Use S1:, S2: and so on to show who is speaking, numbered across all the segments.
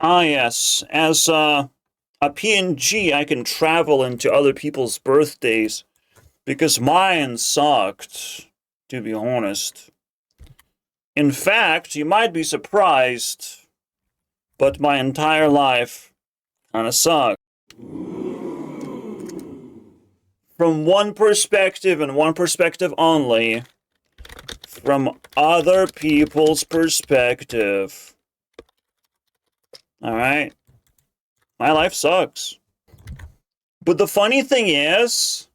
S1: Ah, yes. As a PNG, I can travel into other people's birthdays because mine sucked, to be honest. In fact, you might be surprised, but my entire life kinda sucked. From one perspective and one perspective only, from other people's perspective. Alright? My life sucks. But the funny thing is,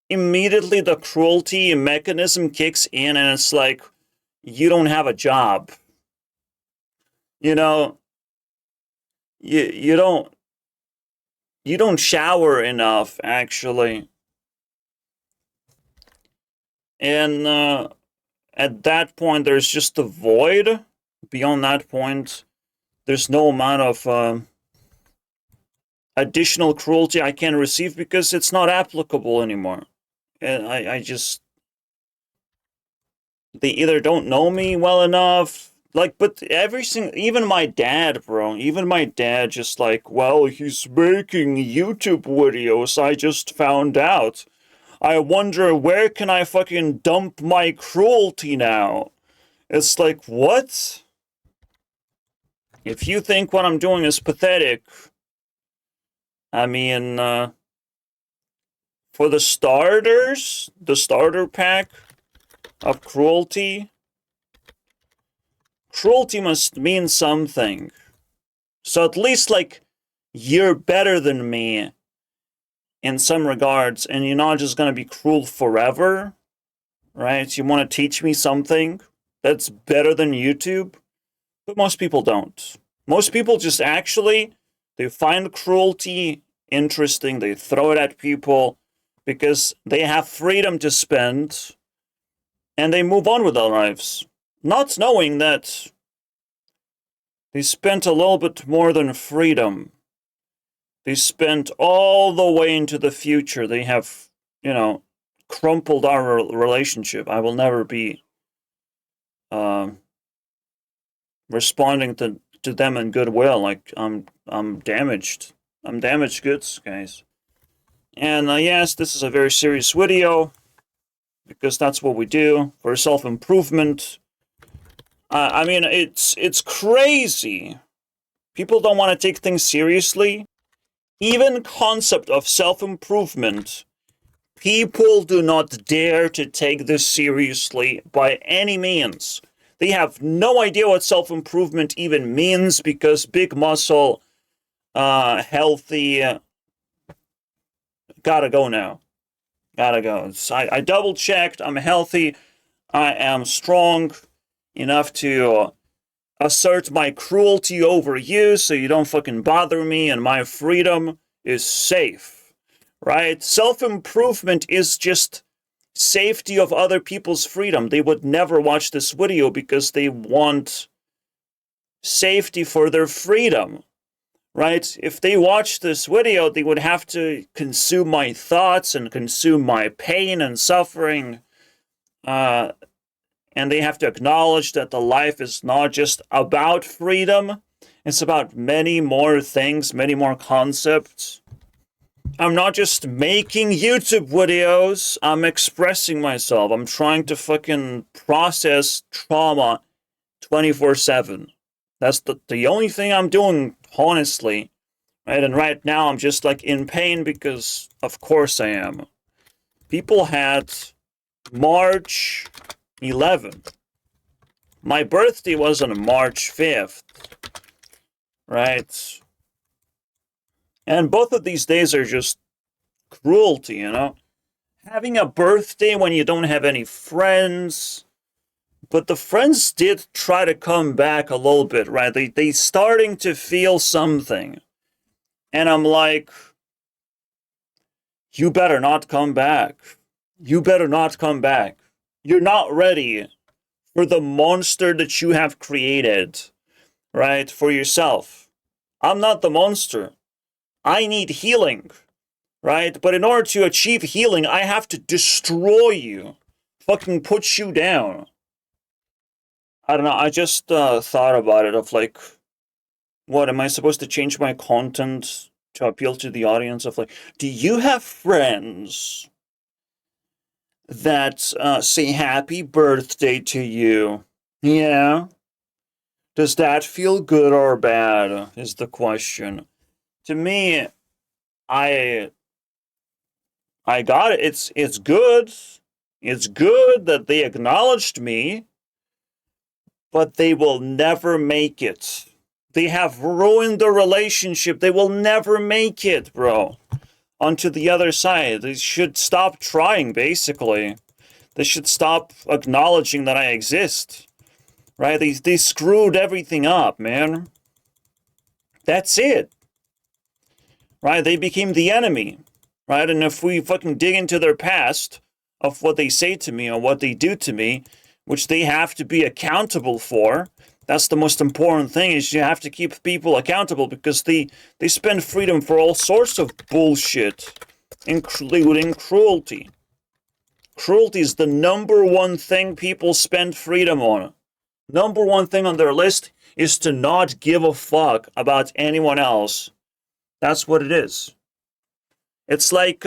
S1: immediately the cruelty mechanism kicks in and it's like, you don't have a job. You know, you don't shower enough, actually. And at that point, there's just a void. Beyond that point, there's no amount of additional cruelty I can receive because it's not applicable anymore. And I just... They either don't know me well enough, like, but even my dad, bro, even my dad just like, well, he's making YouTube videos, I just found out. I wonder where can I fucking dump my cruelty now? It's like, what? If you think what I'm doing is pathetic, I mean, for the starters, the starter pack of cruelty must mean something. So at least, like, you're better than me in some regards, and you're not just gonna be cruel forever, right? You want to teach me something that's better than YouTube? But most people don't. Most people just actually, they find cruelty interesting, they throw it at people because they have freedom to spend, and they move on with their lives, not knowing that they spent a little bit more than freedom. They spent all the way into the future. They have, crumpled our relationship. I will never be responding to them in goodwill. Like, I'm damaged. I'm damaged goods, guys. And yes, this is a very serious video because that's what we do for self-improvement. I mean, it's crazy. People don't want to take things seriously. Even concept of self-improvement, people do not dare to take this seriously by any means. They have no idea what self-improvement even means because big muscle, healthy, gotta go now. Gotta go. I double-checked, I'm healthy, I am strong enough to assert my cruelty over you so you don't fucking bother me and my freedom is safe, right? Self-improvement is just safety of other people's freedom. They would never watch this video because they want safety for their freedom, right? If they watch this video, they would have to consume my thoughts and consume my pain and suffering, and they have to acknowledge that the life is not just about freedom, it's about many more things, many more concepts. I'm not just making YouTube videos, I'm expressing myself. I'm trying to fucking process trauma 24/7. That's the only thing I'm doing, honestly. Right? And right now I'm just like in pain because of course I am. People had March 11th. My birthday was on March 5th. Right? And both of these days are just cruelty, you know? Having a birthday when you don't have any friends. But the friends did try to come back a little bit, right? They starting to feel something. And I'm like, you better not come back. You better not come back. You're not ready for the monster that you have created, right? For yourself. I'm not the monster. I need healing, right? But in order to achieve healing, I have to destroy you. Fucking put you down. I don't know, I just thought about it of like, What, am I supposed to change my content to appeal to the audience of like, do you have friends that say happy birthday to you? Yeah. Does that feel good or bad? Is the question. To me, I got it. It's good. It's good that they acknowledged me, but they will never make it. They have ruined the relationship. They will never make it, bro. Onto the other side. They should stop trying, basically. They should stop acknowledging that I exist. Right? They screwed everything up, man. That's it. Right? They became the enemy. Right? And if we fucking dig into their past of what they say to me or what they do to me, which they have to be accountable for, that's the most important thing, is you have to keep people accountable, because they spend freedom for all sorts of bullshit, including cruelty. Cruelty is the number one thing people spend freedom on. Number one thing on their list is to not give a fuck about anyone else. That's what it is. It's like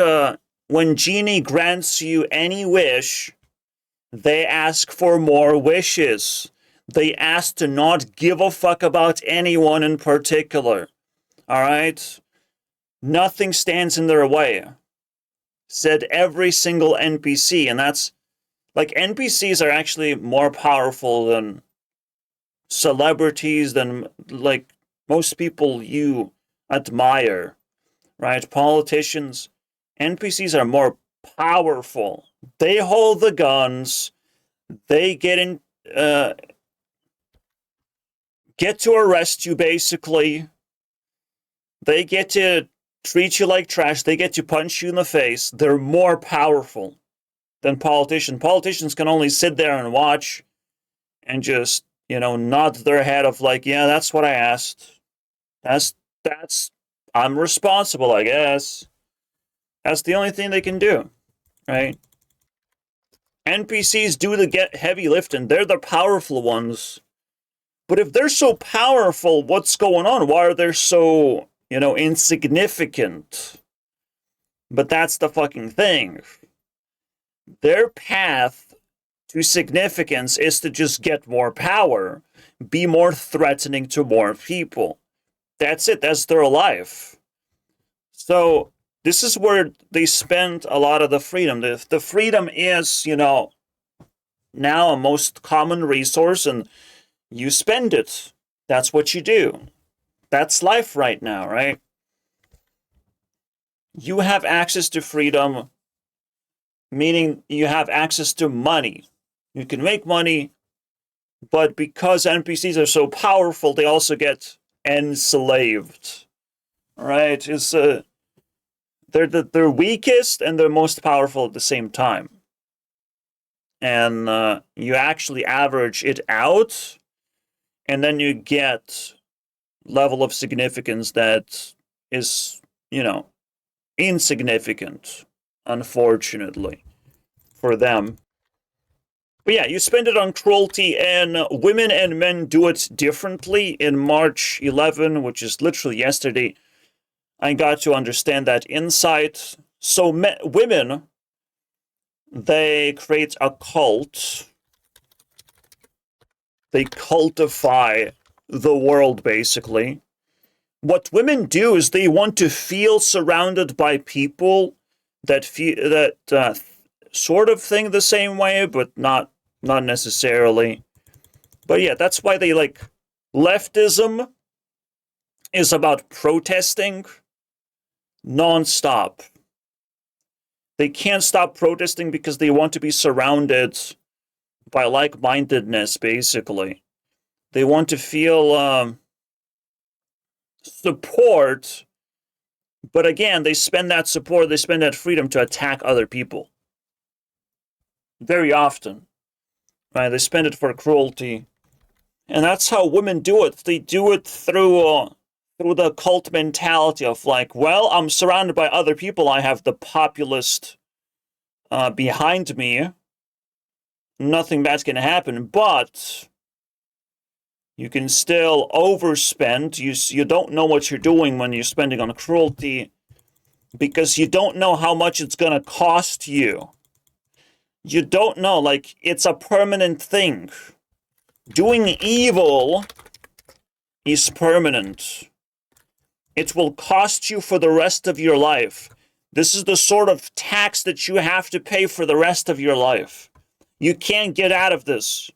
S1: when Genie grants you any wish, they ask for more wishes. They ask to not give a fuck about anyone in particular. Alright? Nothing stands in their way. Said every single NPC, and that's like, NPCs are actually more powerful than celebrities, than like most people you admire, right? Politicians. NPCs are more powerful. They hold the guns. They get to arrest you, basically. They get to treat you like trash. They get to punch you in the face. They're more powerful than politicians. Politicians can only sit there and watch and just, nod their head of like, yeah, that's what I asked. I'm responsible, I guess. That's the only thing they can do, right? NPCs do the heavy lifting. They're the powerful ones. But if they're so powerful, what's going on? Why are they so, insignificant? But that's the fucking thing. Their path to significance is to just get more power, be more threatening to more people. That's it. That's their life. So this is where they spend a lot of the freedom. The freedom is, now a most common resource, and you spend it. That's what you do. That's life right now, right? You have access to freedom, meaning you have access to money. You can make money, but because NPCs are so powerful, they also get enslaved. Right? They're weakest and they're most powerful at the same time. And you actually average it out, and then you get level of significance that is, insignificant, unfortunately, for them. But yeah, you spend it on cruelty, and women and men do it differently. In March 11, which is literally yesterday, I got to understand that insight. So women, they create a cult. They cultify the world, basically. What women do is they want to feel surrounded by people that sort of think the same way, but not necessarily. But yeah, that's why they like leftism is about protesting non-stop. They can't stop protesting because they want to be surrounded by like-mindedness, basically. They want to feel support, but again, they spend that support, they spend that freedom to attack other people. Very often. Right? They spend it for cruelty. And that's how women do it. They do it through the cult mentality of like, well, I'm surrounded by other people. I have the populist behind me. Nothing bad's going to happen. But, You can still overspend. You don't know what you're doing when you're spending on cruelty because you don't know how much it's going to cost you. You don't know, like, it's a permanent thing. Doing evil is permanent. It will cost you for the rest of your life. This is the sort of tax that you have to pay for the rest of your life. You can't get out of this,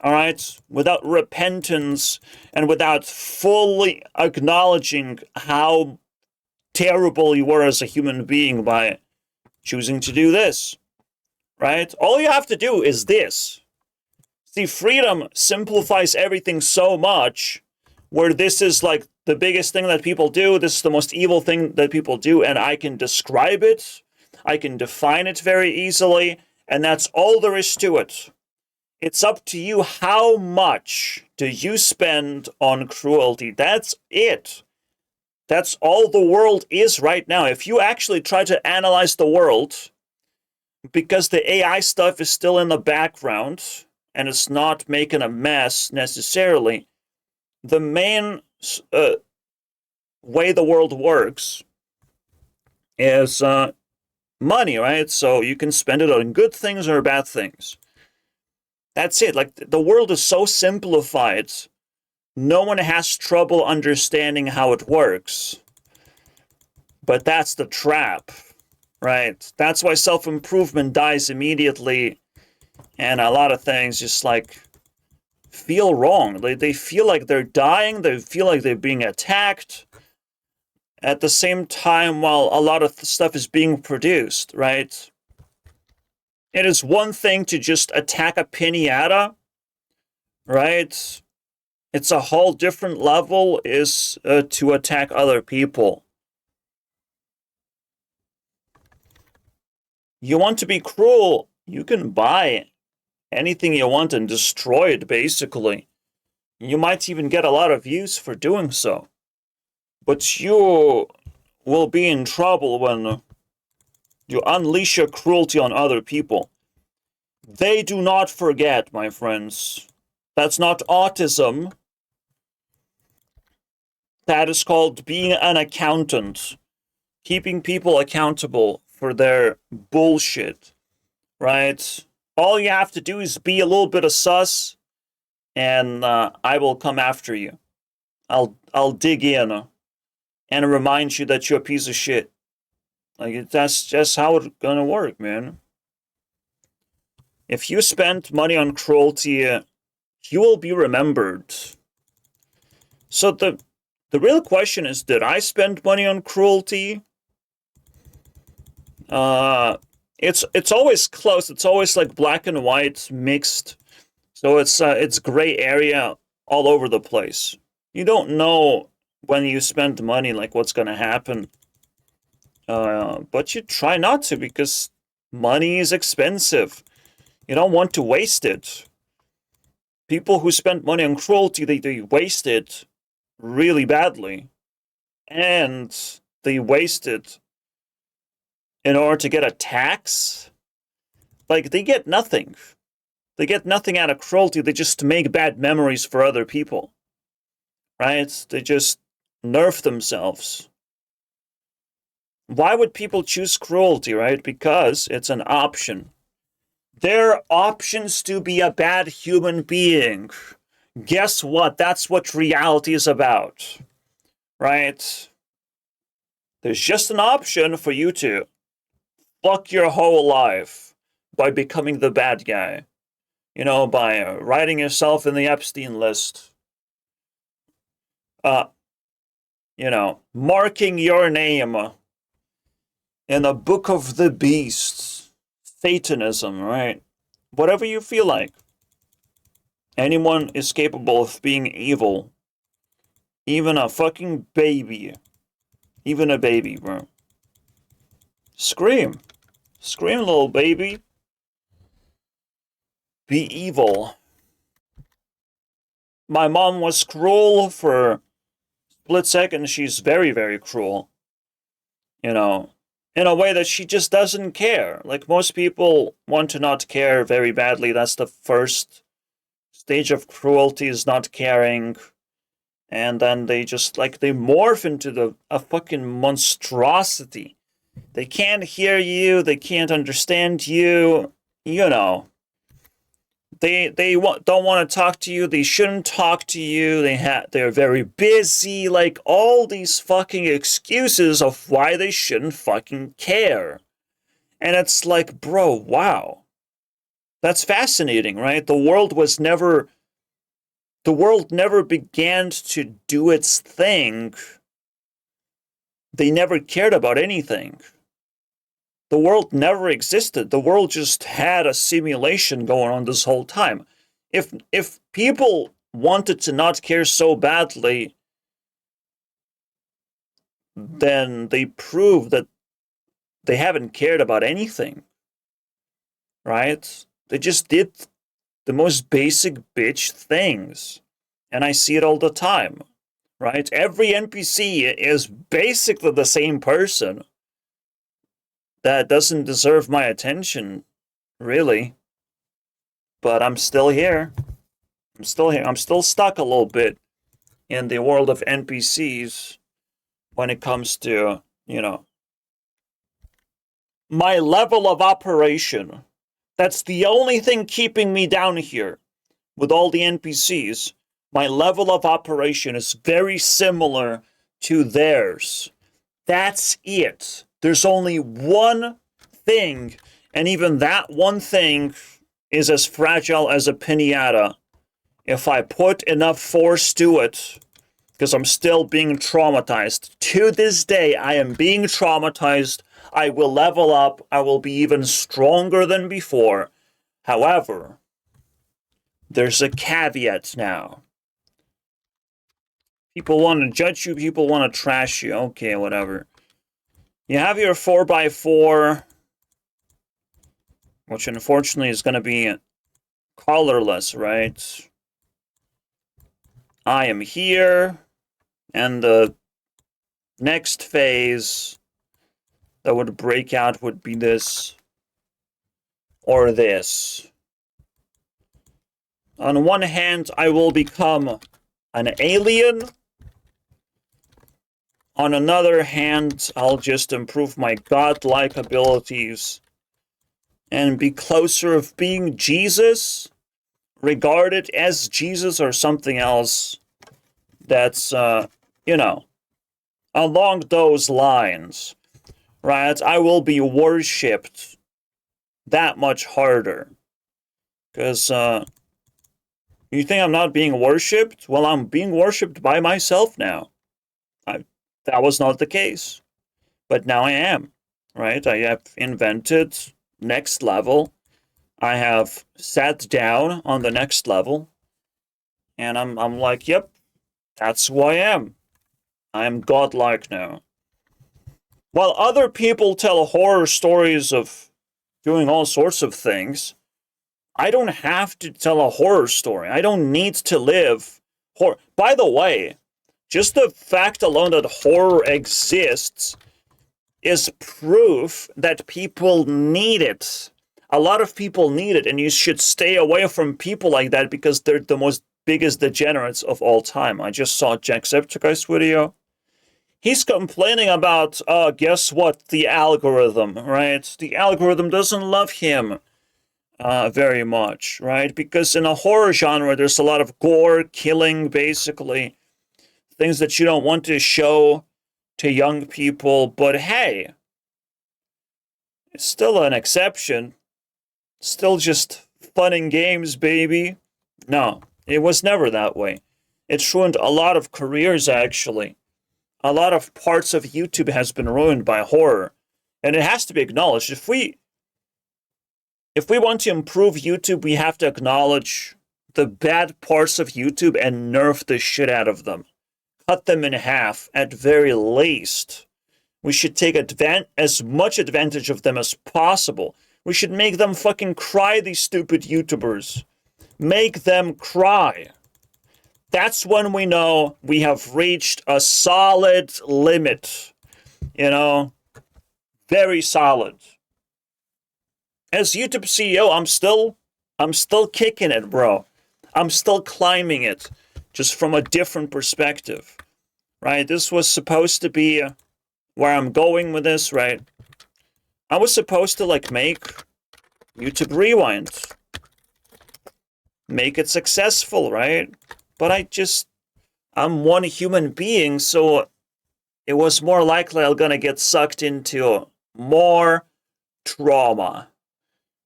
S1: all right, without repentance and without fully acknowledging how terrible you were as a human being by choosing to do this, right? All you have to do is this. See, freedom simplifies everything so much, where this is like the biggest thing that people do. This is the most evil thing that people do, and I can describe it. I can define it very easily, and that's all there is to it. It's up to you. How much do you spend on cruelty? That's it. That's all the world is right now. If you actually try to analyze the world, because the AI stuff is still in the background, and it's not making a mess necessarily, the main way the world works is money, right? So you can spend it on good things or bad things. That's it. Like, the world is so simplified, no one has trouble understanding how it works. But that's the trap, right? That's why self-improvement dies immediately, and a lot of things just like feel wrong. They feel like they're dying. They feel like they're being attacked at the same time while a lot of stuff is being produced, right? It is one thing to just attack a pinata, right? It's a whole different level is to attack other people. You want to be cruel, you can buy anything you want and destroy it, basically. You might even get a lot of views for doing so. But you will be in trouble when you unleash your cruelty on other people. They do not forget, my friends. That's not autism. That is called being an accountant. Keeping people accountable for their bullshit, right? All you have to do is be a little bit of sus, and I will come after you. I'll dig in and remind you that you're a piece of shit. Like, that's just how it's gonna work, man. If you spend money on cruelty, you will be remembered. So the real question is, did I spend money on cruelty? It's always close. It's always like black and white mixed. So it's gray area all over the place. You don't know when you spend money, like, what's gonna happen. But you try not to, because money is expensive. You don't want to waste it. People who spend money on cruelty, they waste it really badly. And they waste it in order to get a tax. Like, they get nothing. They get nothing out of cruelty. They just make bad memories for other people. Right? They just nerf themselves. Why would people choose cruelty, right? Because it's an option. There are options to be a bad human being. Guess what? That's what reality is about. Right? There's just an option for you to fuck your whole life by becoming the bad guy. You know, by writing yourself in the Epstein list. You know, marking your name in the book of the beast. Satanism, right? Whatever you feel like. Anyone is capable of being evil. Even a fucking baby. Even a baby, bro. Scream. Scream, little baby. Be evil. My mom was cruel for a split second. She's very, very cruel. You know, in a way that she just doesn't care. Like, most people want to not care very badly. That's the first Stage of cruelty is not caring. And then they just, like, they morph into a fucking monstrosity. They can't hear you, they can't understand you, you know. They don't want to talk to you, they shouldn't talk to you, they're very busy, like, all these fucking excuses of why they shouldn't fucking care. And it's like, bro, wow. That's fascinating, right? The world never began to do its thing. They never cared about anything. The world never existed. The world just had a simulation going on this whole time. If people wanted to not care so badly, then they prove that they haven't cared about anything, right? They just did the most basic bitch things. And I see it all the time, right? Every NPC is basically the same person that doesn't deserve my attention, really. But I'm still here. I'm still stuck a little bit in the world of NPCs when it comes to, you know, my level of operation. That's the only thing keeping me down here with all the NPCs. My level of operation is very similar to theirs. That's it. There's only one thing, and even that one thing is as fragile as a piñata. If I put enough force to it, because I'm still being traumatized. To this day, I am being traumatized. I will level up. I will be even stronger than before. However, there's a caveat now. People want to judge you. People want to trash you. Okay, whatever. You have your 4x4, which unfortunately is going to be colorless, right? I am here, and the next phase that would break out would be this or this. On one hand, I will become an alien. On another hand, I'll just improve my godlike abilities and be closer of being Jesus, regarded as Jesus or something else that's, you know, along those lines, right? I will be worshipped that much harder. Because, you think I'm not being worshipped? Well, I'm being worshipped by myself now. That was not the case. But now I am, right? I have invented next level. I have sat down on the next level. And I'm like, yep, that's who I am. I am godlike now. While other people tell horror stories of doing all sorts of things, I don't have to tell a horror story. I don't need to live horror. By the way, just the fact alone that horror exists is proof that people need it. A lot of people need it, and you should stay away from people like that because they're the most biggest degenerates of all time. I just saw Jacksepticeye's video. He's complaining about, guess what? The algorithm, right? The algorithm doesn't love him very much, right? Because in a horror genre, there's a lot of gore, killing, basically. Things that you don't want to show to young people, but hey, it's still an exception. Still just fun and games, baby. No, it was never that way. It's ruined a lot of careers, actually. A lot of parts of YouTube has been ruined by horror. And it has to be acknowledged. If we want to improve YouTube, we have to acknowledge the bad parts of YouTube and nerf the shit out of them. Cut them in half, at very least. We should take as much advantage of them as possible. We should make them fucking cry, these stupid YouTubers. Make them cry. That's when we know we have reached a solid limit. You know? Very solid. As YouTube CEO, I'm still kicking it, bro. I'm still climbing it, just from a different perspective, right? This was supposed to be where I'm going with this, right? I was supposed to, like, make YouTube Rewind. Make it successful, right? But I'm one human being, so it was more likely I'm gonna get sucked into more trauma,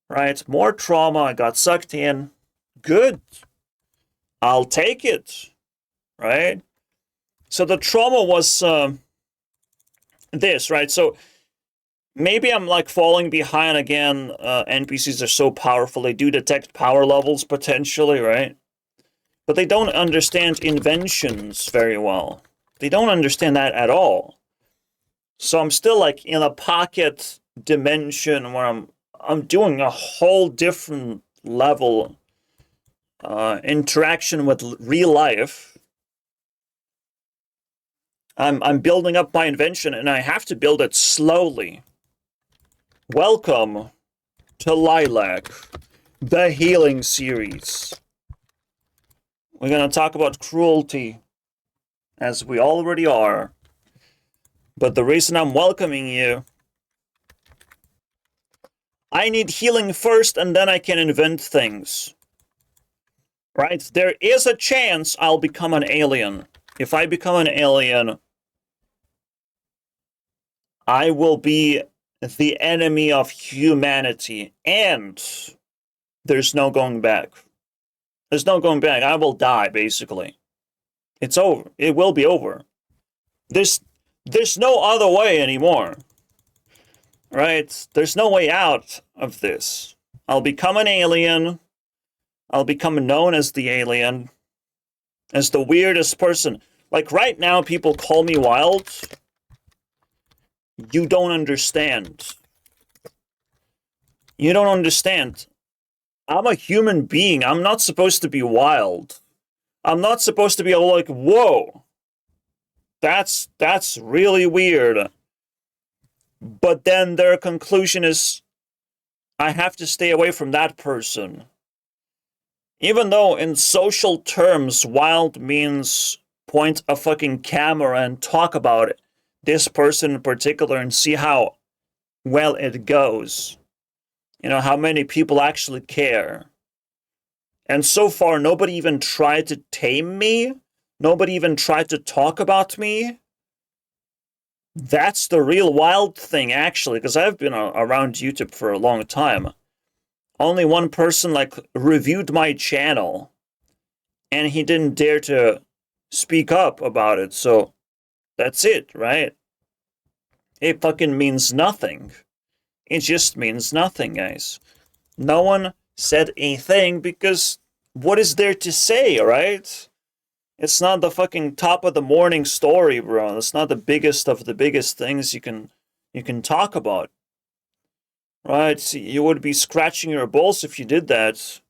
S1: right? More trauma, I got sucked in. Good. I'll take it, right? So the trauma was this, right? So maybe I'm like falling behind again. NPCs are so powerful. They do detect power levels potentially, right? But they don't understand inventions very well. They don't understand that at all. So I'm still like in a pocket dimension where I'm doing a whole different level interaction with real life. I'm building up my invention, and I have to build it slowly. Welcome to Lilac, the healing series. We're gonna talk about cruelty, as we already are. But the reason I'm welcoming you, I need healing first, and then I can invent things. Right? There is a chance I'll become an alien. If I become an alien, I will be the enemy of humanity, and there's no going back. There's no going back. I will die, basically. It's over. It will be over. There's no other way anymore. Right? There's no way out of this. I'll become an alien. I'll become known as the alien. As the weirdest person. Like, right now, people call me wild. You don't understand. You don't understand. I'm a human being. I'm not supposed to be wild. I'm not supposed to be like, whoa. That's really weird. But then their conclusion is, I have to stay away from that person. Even though in social terms, wild means point a fucking camera and talk about it. This person in particular, and see how well it goes. You know, how many people actually care. And so far, nobody even tried to tame me. Nobody even tried to talk about me. That's the real wild thing, actually, because I've been around YouTube for a long time. Only one person, like, reviewed my channel, and he didn't dare to speak up about it, so that's it, right? It fucking means nothing. It just means nothing, guys. No one said a thing because what is there to say, right? It's not the fucking top of the morning story, bro. It's not the biggest of the biggest things you can talk about. Right? You would be scratching your balls if you did that.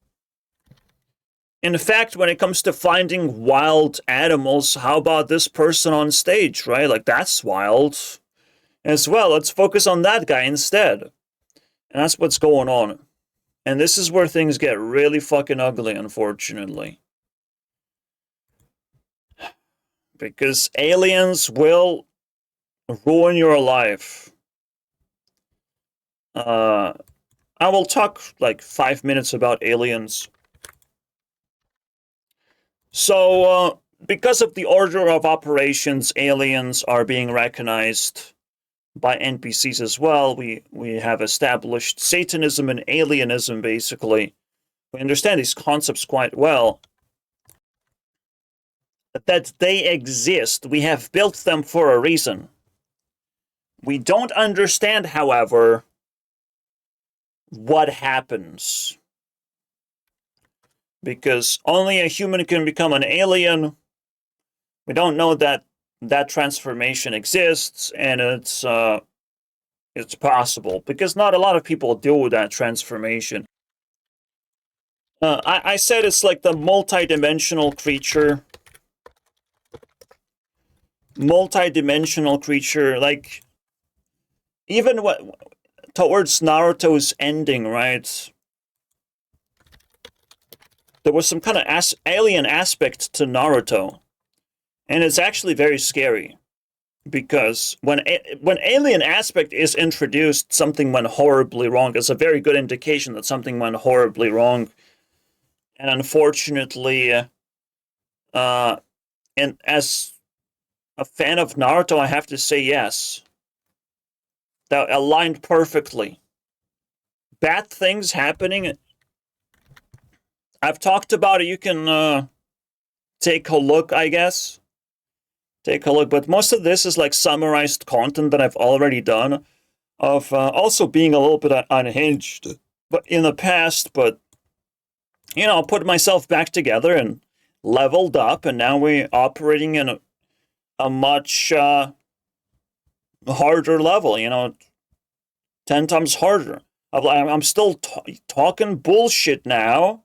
S1: In fact, when it comes to finding wild animals, how about this person on stage, right? Like, that's wild as well. Let's focus on that guy instead. And that's what's going on. And this is where things get really fucking ugly, unfortunately. Because aliens will ruin your life. I will talk like 5 minutes about aliens. So, because of the order of operations, aliens are being recognized by NPCs as well. We have established Satanism and alienism, basically. We understand these concepts quite well. That they exist. We have built them for a reason. We don't understand, however, what happens. Because only a human can become an alien. We don't know that that transformation exists, and it's possible. Because not a lot of people do that transformation. I said it's like the multi-dimensional creature. Multi-dimensional creature, like, even towards Naruto's ending, right? there was some kind of alien aspect to Naruto. And it's actually very scary. Because when alien aspect is introduced, something went horribly wrong. It's a very good indication that something went horribly wrong. And unfortunately, and as a fan of Naruto, I have to say yes. That aligned perfectly. Bad things happening. I've talked about it. You can take a look, I guess. Take a look. But most of this is like summarized content that I've already done. Of also being a little bit unhinged but in the past. But, you know, put myself back together and leveled up. And now we're operating in a much harder level, you know, 10 times harder. I'm still talking bullshit now,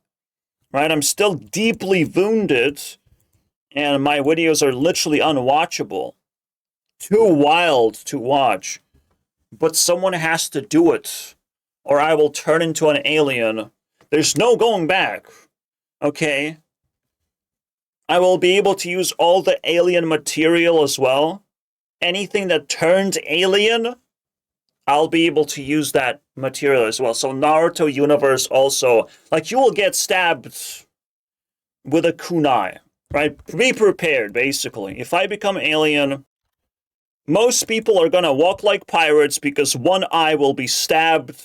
S1: right? I'm still deeply wounded, and my videos are literally unwatchable. Too wild to watch. But someone has to do it, or I will turn into an alien. There's no going back, okay? I will be able to use all the alien material as well. Anything that turns alien, I'll be able to use that material as well. So Naruto universe also, like, you will get stabbed with a kunai, right? Be prepared, basically. If I become alien, most people are gonna walk like pirates because one eye will be stabbed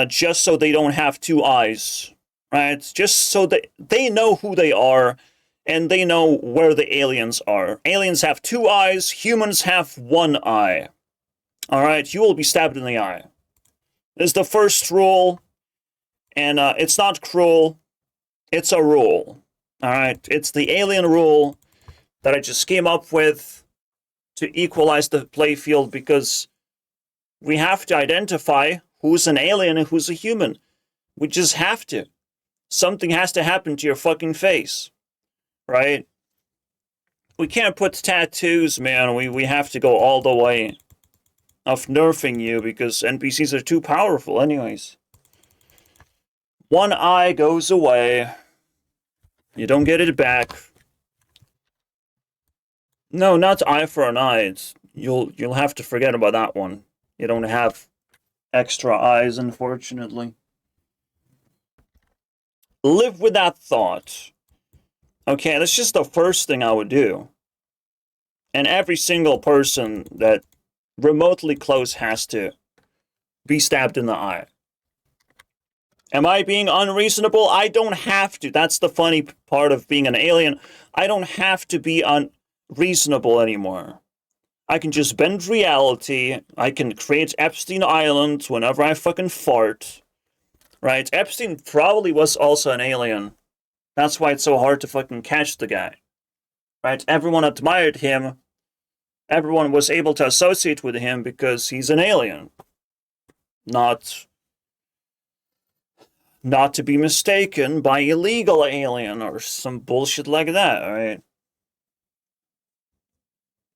S1: just so they don't have two eyes, right? Just so they know who they are and they know where the aliens are. Aliens have two eyes, humans have one eye. Alright, you will be stabbed in the eye. This is the first rule, and it's not cruel, it's a rule. Alright, it's the alien rule that I just came up with to equalize the playfield, because we have to identify who's an alien and who's a human. We just have to. Something has to happen to your fucking face, right? We can't put tattoos, man. We have to go all the way of nerfing you because NPCs are too powerful anyways. One eye goes away. You don't get it back. No, not eye for an eye. You'll have to forget about that one. You don't have extra eyes, unfortunately. Live with that thought. Okay, that's just the first thing I would do. And every single person that remotely close has to be stabbed in the eye. Am I being unreasonable? I don't have to. That's the funny part of being an alien. I don't have to be unreasonable anymore. I can just bend reality. I can create Epstein Island whenever I fucking fart. Right? Epstein probably was also an alien. That's why it's so hard to fucking catch the guy. Right? Everyone admired him. Everyone was able to associate with him because he's an alien. Not to be mistaken by illegal alien or some bullshit like that, right?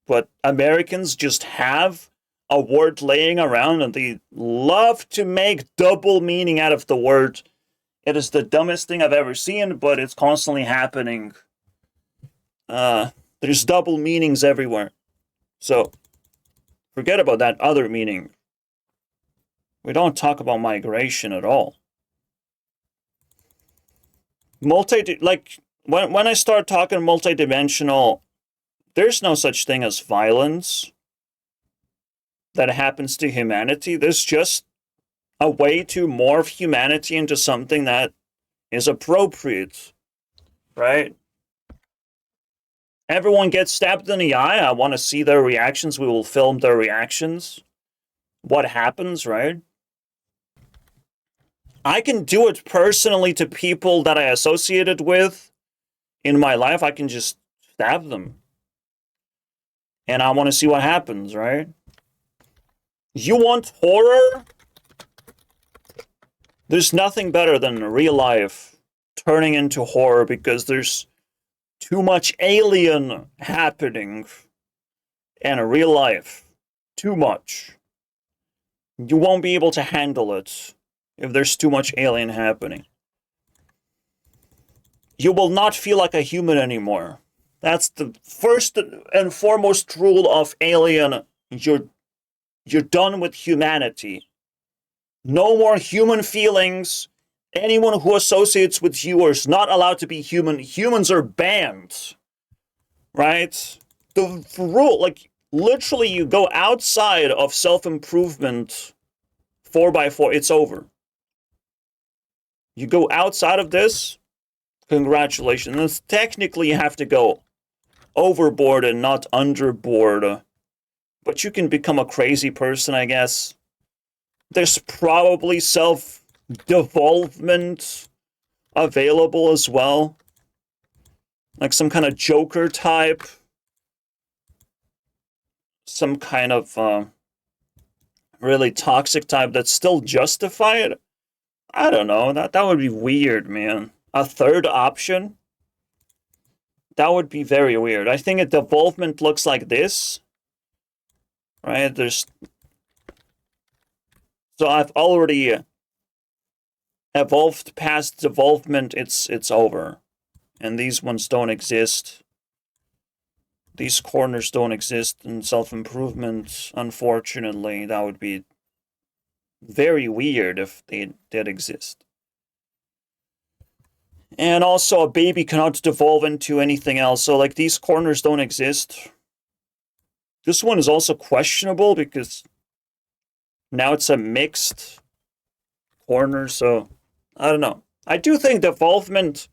S1: But Americans just have a word laying around and they love to make double meaning out of the word. It is the dumbest thing I've ever seen, but it's constantly happening. There's double meanings everywhere. So, forget about that other meaning. We don't talk about migration at all. Like, when I start talking multidimensional, there's no such thing as violence that happens to humanity. There's just a way to morph humanity into something that is appropriate, right? Everyone gets stabbed in the eye. I want to see their reactions. We will film their reactions. What happens, right? I can do it personally to people that I associated with in my life. I can just stab them. And I want to see what happens, right? You want horror? There's nothing better than real life turning into horror because there's too much alien happening in real life. Too much. You won't be able to handle it if there's too much alien happening. you will not feel like a human anymore. That's the first and foremost rule of Alien. You're done with humanity. No more human feelings. Anyone who associates with you is not allowed to be human. Humans are banned. Right? The rule, like, literally, you go outside of self-improvement 4x4, it's over. You go outside of this, congratulations. Technically, you have to go overboard and not underboard. But you can become a crazy person, I guess. There's probably self-devolvement available as well. Like some kind of Joker type. Some kind of really toxic type that's still justified. I don't know. That would be weird, man. A third option? That would be very weird. I think a devolvement looks like this. Right? So I've already evolved past devolvement. It's over. And these ones don't exist. These corners don't exist in self-improvement, unfortunately. That would be very weird if they did exist. And also, a baby cannot devolve into anything else. So, like, these corners don't exist. This one is also questionable because now it's a mixed corner. So, I don't know. I do think devolvement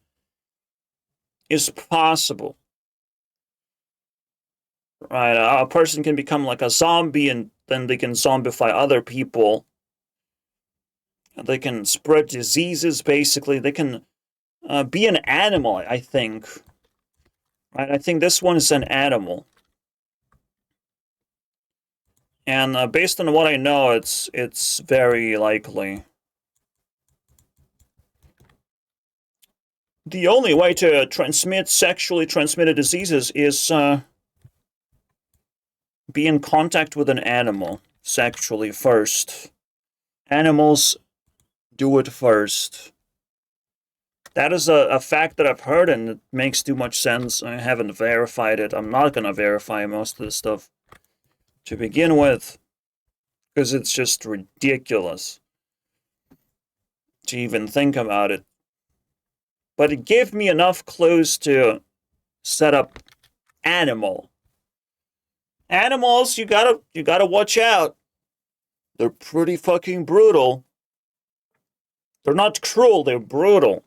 S1: is possible. Right? A person can become like a zombie and then they can zombify other people. They can spread diseases, basically. They can be an animal, I think. Right? I think this one is an animal. And based on what I know, it's very likely. The only way to transmit sexually transmitted diseases is be in contact with an animal sexually first. Animals do it first. That is a fact that I've heard, and it makes too much sense. I haven't verified it. I'm not going to verify most of this stuff to begin with, because it's just ridiculous to even think about it. But it gave me enough clues to set up animal. Animals, you gotta watch out. They're pretty fucking brutal. They're not cruel, they're brutal.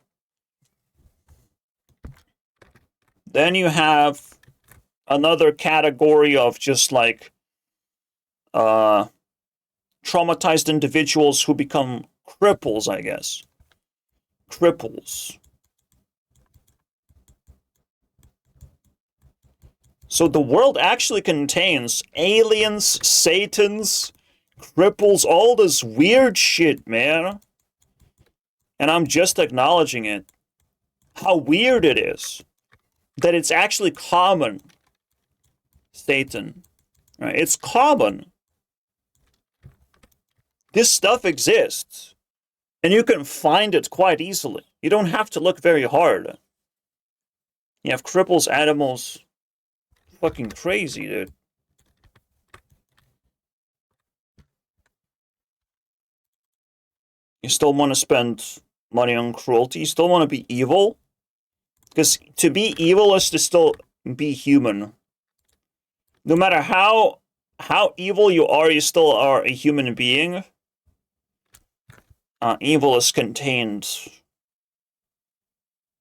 S1: Then you have another category of just like traumatized individuals who become cripples, I guess. Cripples. So the world actually contains aliens, satans, cripples, all this weird shit, man. And I'm just acknowledging it. How weird it is that it's actually common. Satan. Right? It's common. This stuff exists. And you can find it quite easily. You don't have to look very hard. You have cripples, animals. Fucking crazy, dude. You still want to spend money on cruelty? You still want to be evil? Because to be evil is to still be human. No matter how evil you still are a human being. Evil is contained.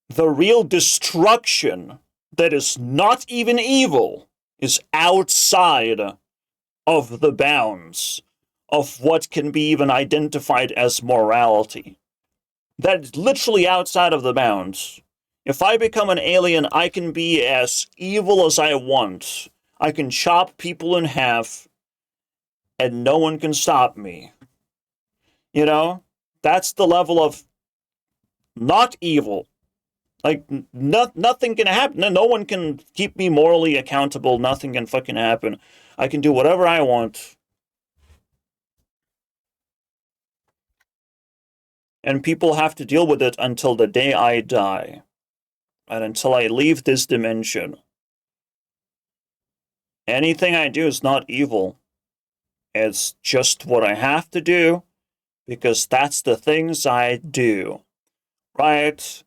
S1: The real destruction that is not even evil is outside of the bounds of what can be even identified as morality. That's literally outside of the bounds. If I become an alien, I can be as evil as I want. I can chop people in half, and no one can stop me. You know? That's the level of not evil. Like, nothing can happen. No one can keep me morally accountable. Nothing can fucking happen. I can do whatever I want. And people have to deal with it until the day I die. right, until I leave this dimension. Anything I do is not evil. It's just what I have to do, because that's the things I do, right?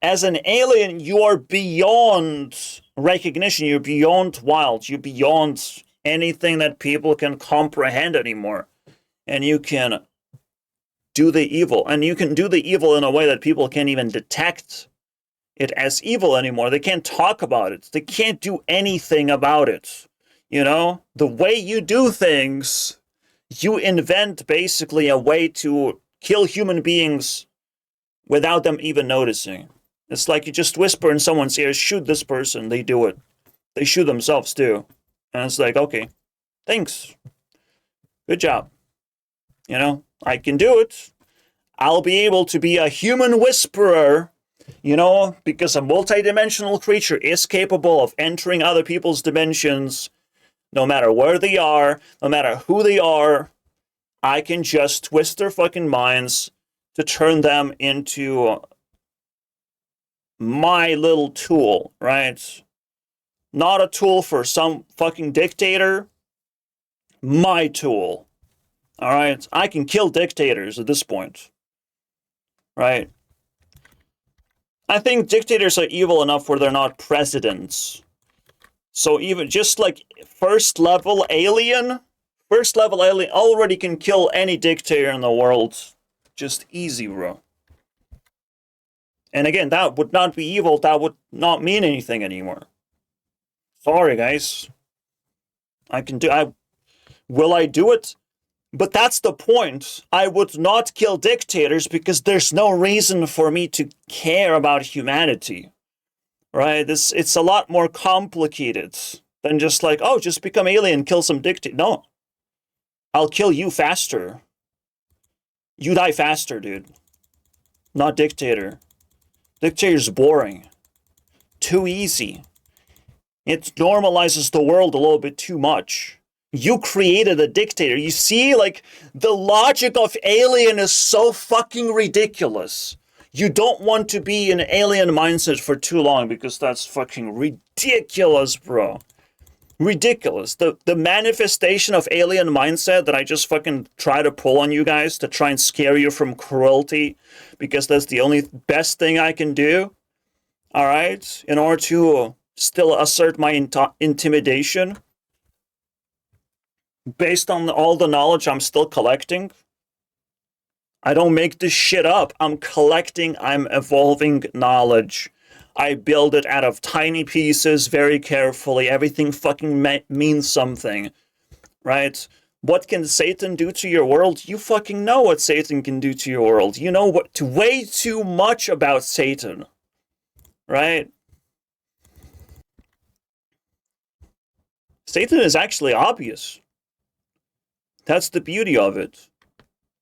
S1: As an alien, you are beyond recognition. You're beyond wild. You're beyond anything that people can comprehend anymore. And you can do the evil. And you can do the evil in a way that people can't even detect it as evil anymore. They can't talk about it. They can't do anything about it. You know, the way you do things, you invent basically a way to kill human beings without them even noticing. It's like you just whisper in someone's ear, shoot this person, they do it. They shoot themselves too. And it's like, okay, thanks. Good job. You know, I can do it. I'll be able to be a human whisperer, you know, because a multidimensional creature is capable of entering other people's dimensions, no matter where they are, no matter who they are. I can just twist their fucking minds to turn them into my little tool, right? Not a tool for some fucking dictator. My tool. All right? I can kill dictators at this point. Right? I think dictators are evil enough where they're not presidents. So even just like first level alien already can kill any dictator in the world. Just easy, bro. And again, that would not be evil. That would not mean anything anymore. Sorry, guys. Will I do it? But that's the point. I would not kill dictators because there's no reason for me to care about humanity. Right? It's a lot more complicated than just like, oh, just become alien, kill some dictator. No. I'll kill you faster. You die faster, dude. Not dictator. Dictator's boring. Too easy. It normalizes the world a little bit too much. You created a dictator. You see, like, the logic of alien is so fucking ridiculous. You don't want to be in alien mindset for too long because that's fucking ridiculous, bro. Ridiculous. The manifestation of alien mindset that I just fucking try to pull on you guys to try and scare you from cruelty because that's the only best thing I can do, all right, in order to still assert my intimidation based on all the knowledge I'm still collecting. I don't make this shit up. I'm collecting, I'm evolving knowledge. I build it out of tiny pieces very carefully. Everything fucking means something, right? What can Satan do to your world? You fucking know what Satan can do to your world. You know what? Way too much about Satan, right? Satan is actually obvious. That's the beauty of it.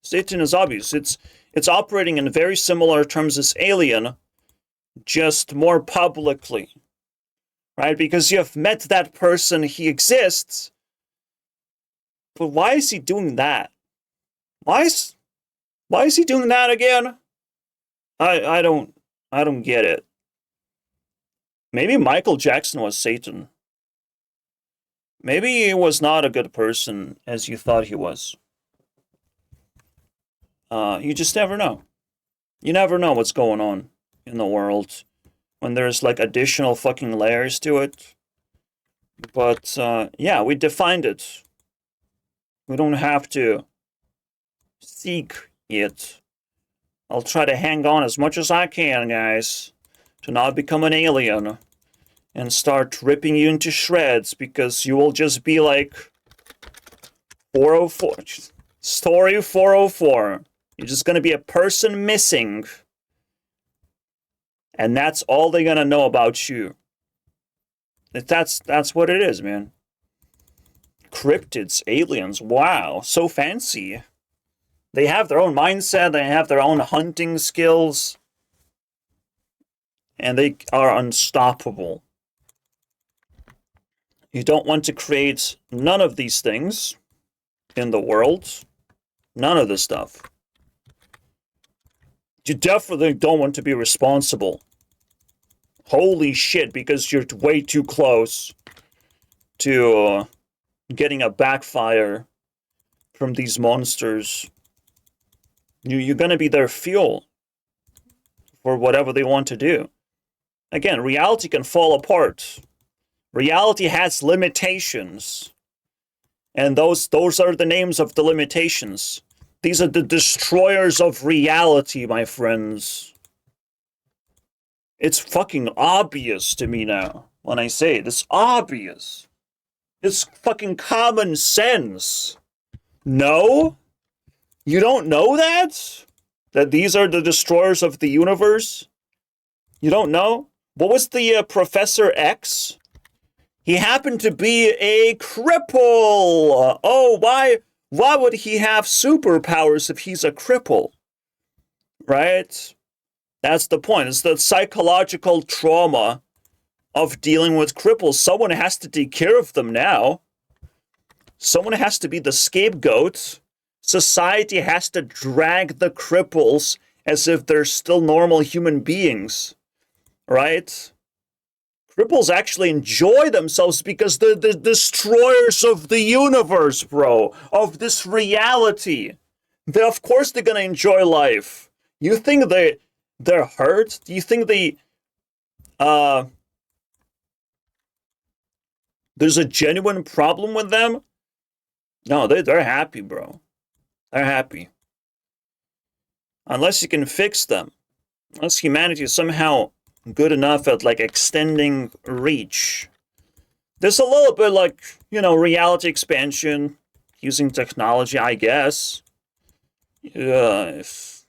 S1: Satan is obvious. It's operating in very similar terms as Alien, just more publicly, right? Because you have met that person, he exists. But why is he doing that? Why is he doing that again? I don't get it. Maybe Michael Jackson was Satan. Maybe he was not a good person as you thought he was. You just never know. You never know what's going on in the world when there's like additional fucking layers to it. But yeah, we defined it. We don't have to seek it. I'll try to hang on as much as I can, guys, to not become an alien and start ripping you into shreds, because you will just be like 404. Story 404. You're just gonna be a person missing. And that's all they're gonna know about you. That's what it is, man. Cryptids, aliens, wow, so fancy. They have their own mindset, they have their own hunting skills, and they are unstoppable. You don't want to create none of these things in the world. None of this stuff. You definitely don't want to be responsible Holy shit, because you're way too close to getting a backfire from these monsters. You're gonna be their fuel for whatever they want to do. Again, reality can fall apart. Reality has limitations. And those are the names of the limitations. These are the destroyers of reality, my friends. It's fucking obvious to me now when I say it. It's obvious. It's fucking common sense. No? You don't know that? That these are the destroyers of the universe? You don't know? What was the Professor X? He happened to be a cripple. Oh, why would he have superpowers if he's a cripple? Right? That's the point. It's the psychological trauma of dealing with cripples. Someone has to take care of them now. Someone has to be the scapegoat. Society has to drag the cripples as if they're still normal human beings. Right? Cripples actually enjoy themselves because they're the destroyers of the universe, bro. Of this reality. Of course they're gonna enjoy life. You think they're hurt? Do you think there's a genuine problem with them? No, they're happy, bro. They're happy. Unless you can fix them. Unless humanity is somehow good enough at, like, extending reach. There's a little bit, like, reality expansion using technology, I guess. Erase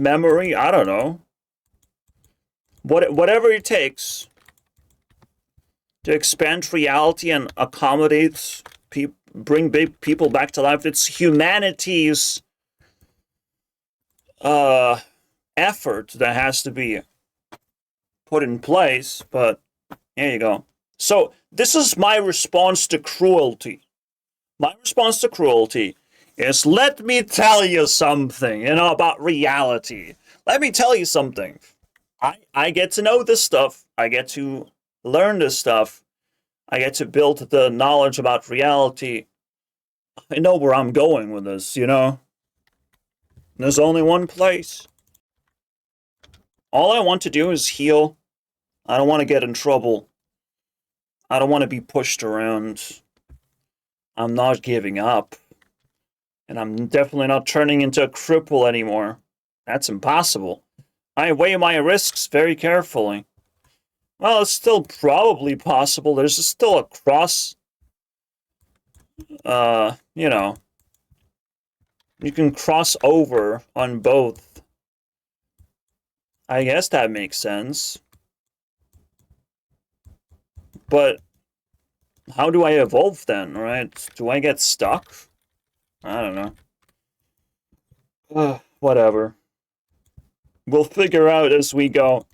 S1: memory, I don't know. Whatever it takes to expand reality and accommodate bring big people back to life. It's humanity's effort that has to be put in place, but there you go. So this is my response to cruelty. My response to cruelty is, let me tell you something, about reality. Let me tell you something. I get to know this stuff. I get to learn this stuff. I get to build the knowledge about reality. I know where I'm going with this, There's only one place. All I want to do is heal. I don't want to get in trouble. I don't want to be pushed around. I'm not giving up. And I'm definitely not turning into a cripple anymore. That's impossible. I weigh my risks very carefully. Well, it's still probably possible. There's still a cross. You can cross over on both. I guess that makes sense. But how do I evolve then, right? Do I get stuck? I don't know. Whatever. We'll figure out as we go.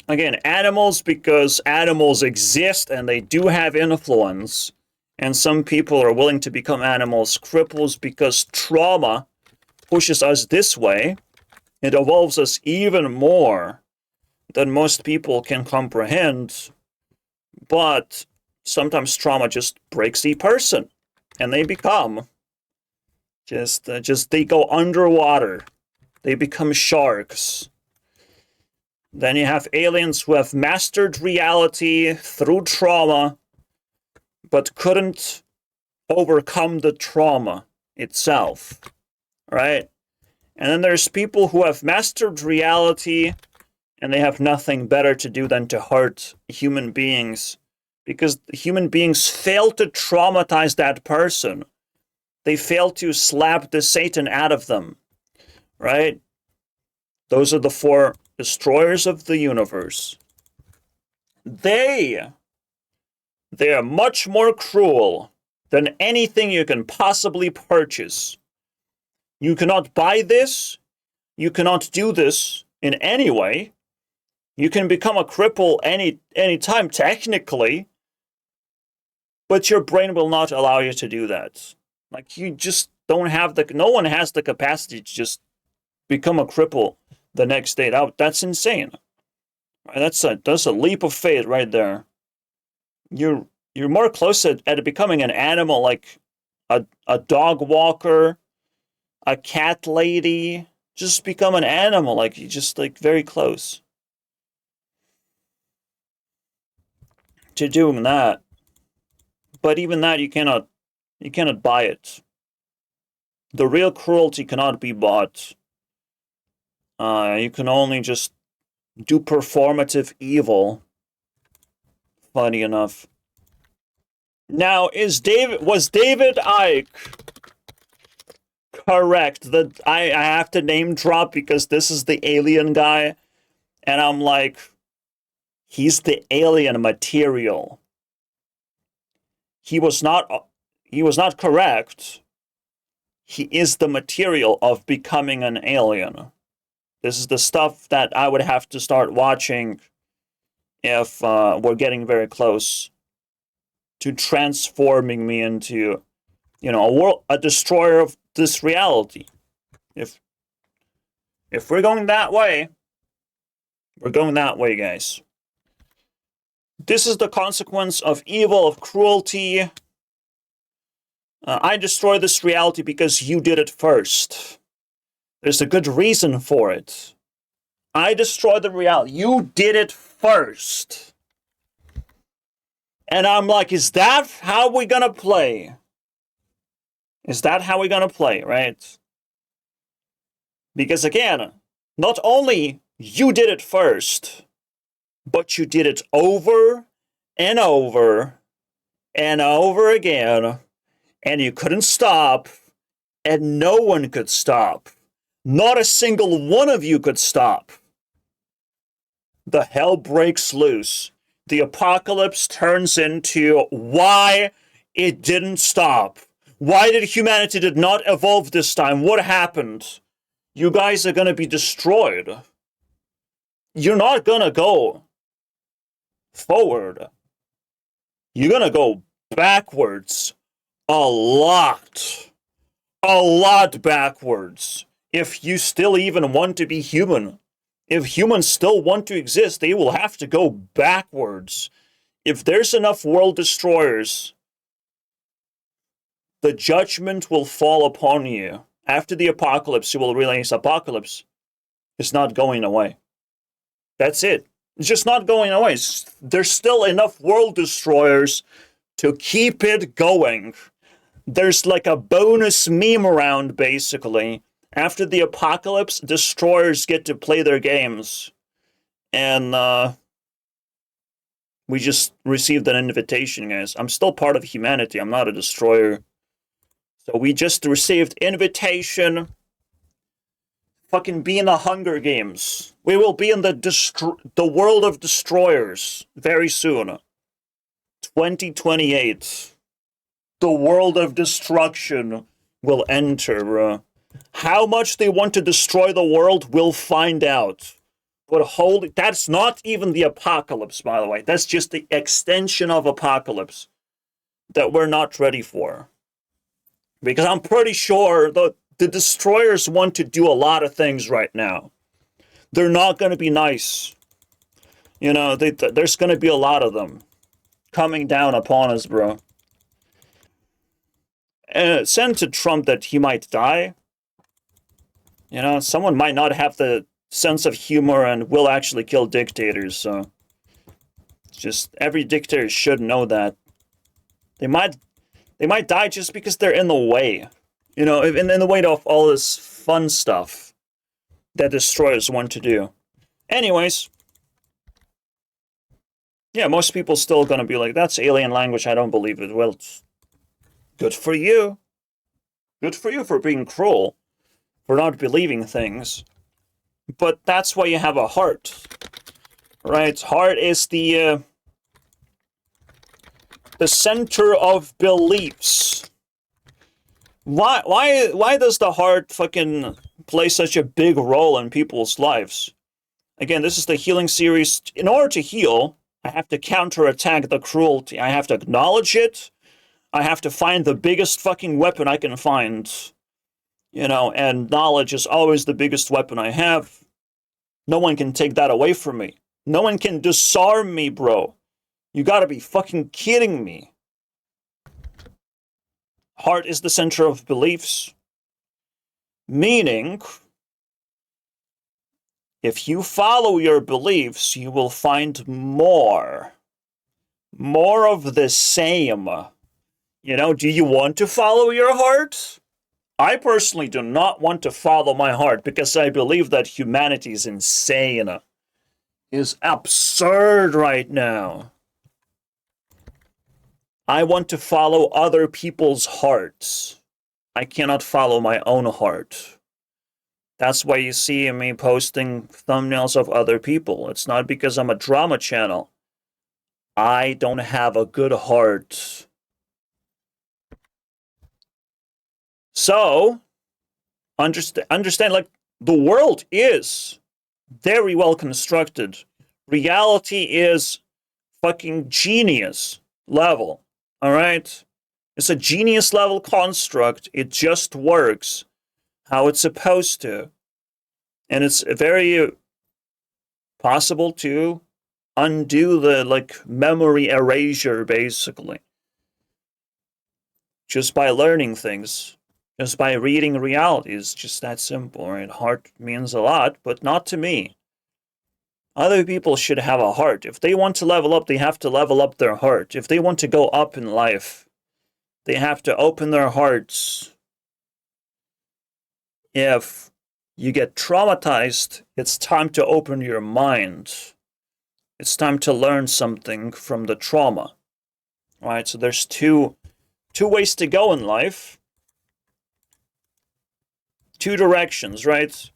S1: Again, animals, because animals exist and they do have influence. And some people are willing to become animals. Cripples, because trauma pushes us this way. It evolves us even more than most people can comprehend. But sometimes trauma just breaks a person. And they become they go underwater. They become sharks. Then you have aliens who have mastered reality through trauma, but couldn't overcome the trauma itself, right? And then there's people who have mastered reality, and they have nothing better to do than to hurt human beings, because human beings fail to traumatize that person. They fail to slap the Satan out of them, right? Those are the four destroyers of the universe. They are much more cruel than anything you can possibly purchase. You cannot buy this. You cannot do this in any way. You can become a cripple any time, technically, but your brain will not allow you to do that. Like, you just don't have no one has the capacity to just become a cripple the next day. That's insane. Right, that's a leap of faith right there. You're more close at becoming an animal, like a dog walker, a cat lady. Just become an animal, like you just like very close to doing that. But even that you cannot buy it. The real cruelty cannot be bought. You can only just do performative evil. Funny enough. Now, was David Icke correct that I have to name drop because this is the alien guy, and I'm like, he's the alien material. He was not correct. He is the material of becoming an alien. This is the stuff that I would have to start watching if we're getting very close to transforming me into, a destroyer of this reality. If we're going that way, we're going that way, guys. This is the consequence of evil, of cruelty. I destroy this reality because you did it first. There's a good reason for it. I destroy the reality. You did it first. And I'm like, is that how we're gonna play? Is that how we're gonna play, right? Because again, not only you did it first, but you did it over and over and over again, and you couldn't stop, and no one could stop. Not a single one of you could stop. The hell breaks loose. The apocalypse turns into why it didn't stop. Why did humanity did not evolve this time? What happened? You guys are gonna be destroyed. You're not gonna go forward. You're gonna go backwards. A lot backwards. If you still even want to be human. If humans still want to exist, they will have to go backwards. If there's enough world destroyers, the judgment will fall upon you. After the apocalypse, you will realize apocalypse is not going away. That's it. It's just not going away. There's still enough world destroyers to keep it going. There's like a bonus meme around, basically. After the apocalypse, destroyers get to play their games. And we just received an invitation, guys. I'm still part of humanity. I'm not a destroyer. So we just received invitation. Fucking be in the Hunger Games. We will be in the world of destroyers very soon. 2028. The world of destruction will enter. How much they want to destroy the world, we'll find out. But that's not even the apocalypse, by the way. That's just the extension of apocalypse that we're not ready for. Because I'm pretty sure the destroyers want to do a lot of things right now. They're not going to be nice. There's going to be a lot of them coming down upon us, bro. And send to Trump that he might die. Someone might not have the sense of humor and will actually kill dictators, so just every dictator should know that. They might die just because they're in the way. In the way of all this fun stuff that destroyers want to do. Anyways. Yeah, most people still gonna be like, that's alien language, I don't believe it. Well, good for you. Good for you for being cruel. For not believing things. But that's why you have a heart. Right? Heart is the center of beliefs. Why does the heart fucking play such a big role in people's lives? Again, this is the healing series. In order to heal, I have to counterattack the cruelty. I have to acknowledge it. I have to find the biggest fucking weapon I can find. And knowledge is always the biggest weapon I have. No one can take that away from me. No one can disarm me, bro. You gotta be fucking kidding me. Heart is the center of beliefs. Meaning, if you follow your beliefs, you will find more. More of the same. You know, do you want to follow your heart? I personally do not want to follow my heart because I believe that humanity is insane. Is absurd right now. I want to follow other people's hearts. I cannot follow my own heart. That's why you see me posting thumbnails of other people. It's not because I'm a drama channel. I don't have a good heart. So, understand, like, the world is very well constructed. Reality is fucking genius level. All right? It's a genius level construct. It just works how it's supposed to. And it's very possible to undo the, like, memory erasure, basically. Just by learning things. Just by reading reality. It's just that simple, right? Heart means a lot, but not to me. Other people should have a heart. If they want to level up, they have to level up their heart. If they want to go up in life, they have to open their hearts. If you get traumatized, it's time to open your mind. It's time to learn something from the trauma. Right? So there's two ways to go in life. Two directions, right?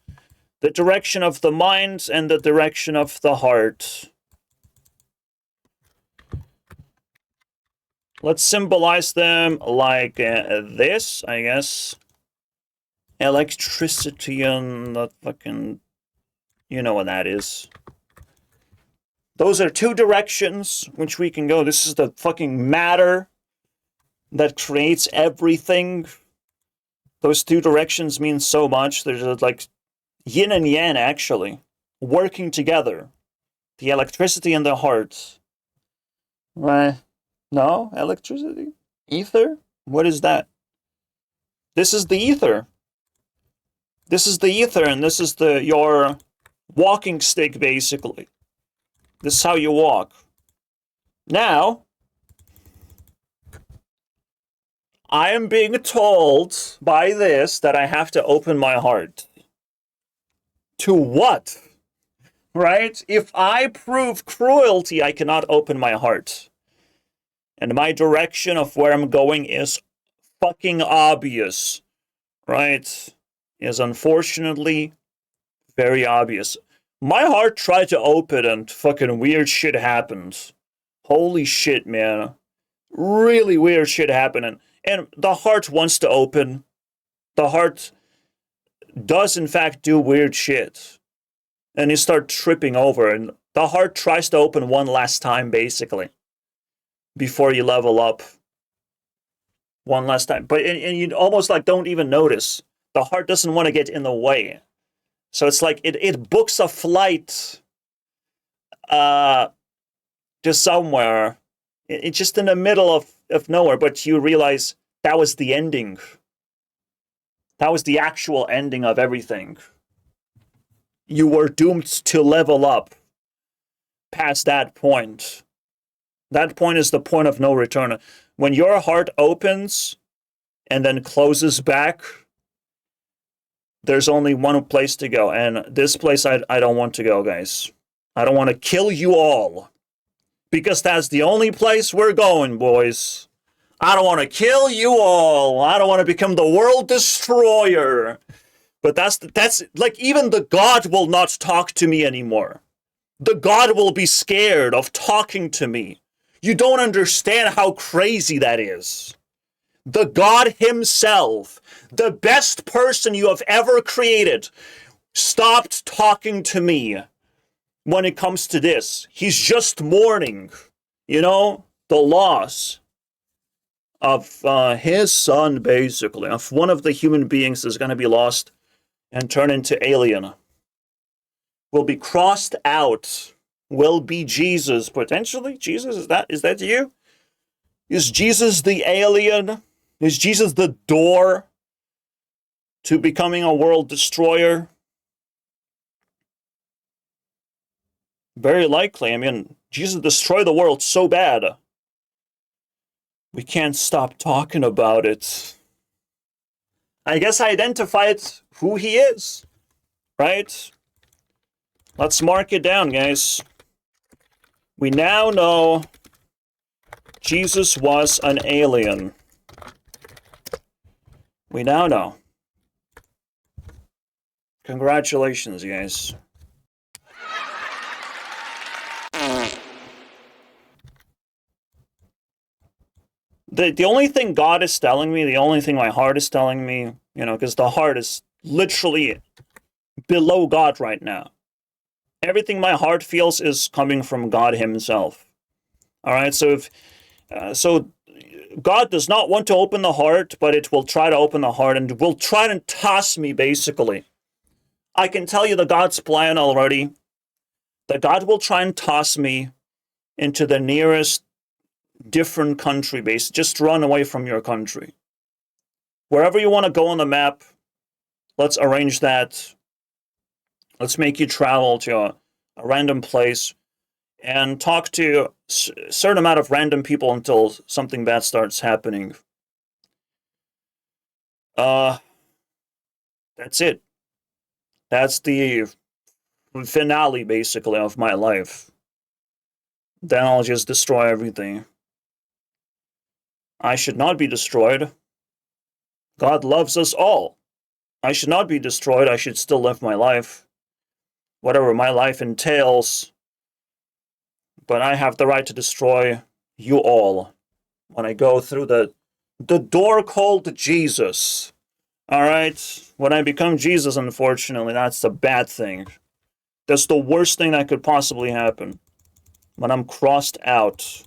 S1: The direction of the mind and the direction of the heart. Let's symbolize them like this, I guess. Electricity and that fucking... You know what that is. Those are two directions which we can go. This is the fucking matter that creates everything. Those two directions mean so much. There's like yin and yang, actually, working together. The electricity and the heart. Right? No? Electricity? Ether? What is that? This is the ether. This is the ether, and this is your walking stick, basically. This is how you walk. Now, I am being told by this that I have to open my heart. To what? Right? If I prove cruelty, I cannot open my heart. And my direction of where I'm going is fucking obvious. Right? Is unfortunately very obvious. My heart tried to open and fucking weird shit happened. Holy shit, man. Really weird shit happened. And the heart wants to open. The heart does in fact do weird shit. And you start tripping over. And the heart tries to open one last time, basically. Before you level up. One last time. But and you almost like don't even notice. The heart doesn't want to get in the way. So it's like it books a flight to somewhere. It's just in the middle of nowhere, but you realize that was the ending. That was the actual ending of everything. You were doomed to level up past that point. That point is the point of no return. When your heart opens and then closes back, there's only one place to go. And this place I don't want to go, guys. I don't want to kill you all. Because that's the only place we're going, boys. I don't want to kill you all. I don't want to become the world destroyer. But that's like, even the God will not talk to me anymore. The God will be scared of talking to me. You don't understand how crazy that is. The God himself, the best person you have ever created, stopped talking to me when it comes to this. He's just mourning, you know, the loss of his son, basically, of one of the human beings is going to be lost and turn into alien. Will be crossed out will be Jesus, potentially. Jesus, is that you? Is Jesus the alien? Is Jesus the door to becoming a world destroyer? Very likely. I mean, Jesus destroyed the world so bad, we can't stop talking about it. I guess I identified who he is, right? Let's mark it down, guys. We now know Jesus was an alien. We now know. Congratulations, guys. The only thing God is telling me, the only thing my heart is telling me, you know, because the heart is literally below God right now. Everything my heart feels is coming from God himself. All right, so so God does not want to open the heart, but it will try to open the heart and will try to toss me, basically. I can tell you the God's plan already. That God will try and toss me into the nearest different country base. Just run away from your country. Wherever you want to go on the map, let's arrange that. Let's make you travel to a random place and talk to a certain amount of random people until something bad starts happening. That's it. That's the finale, basically, of my life. Then I'll just destroy everything. I should not be destroyed. God loves us all. I should not be destroyed. I should still live my life. Whatever my life entails. But I have the right to destroy you all when I go through the door called Jesus. Alright? When I become Jesus, unfortunately, that's the bad thing. That's the worst thing that could possibly happen. When I'm crossed out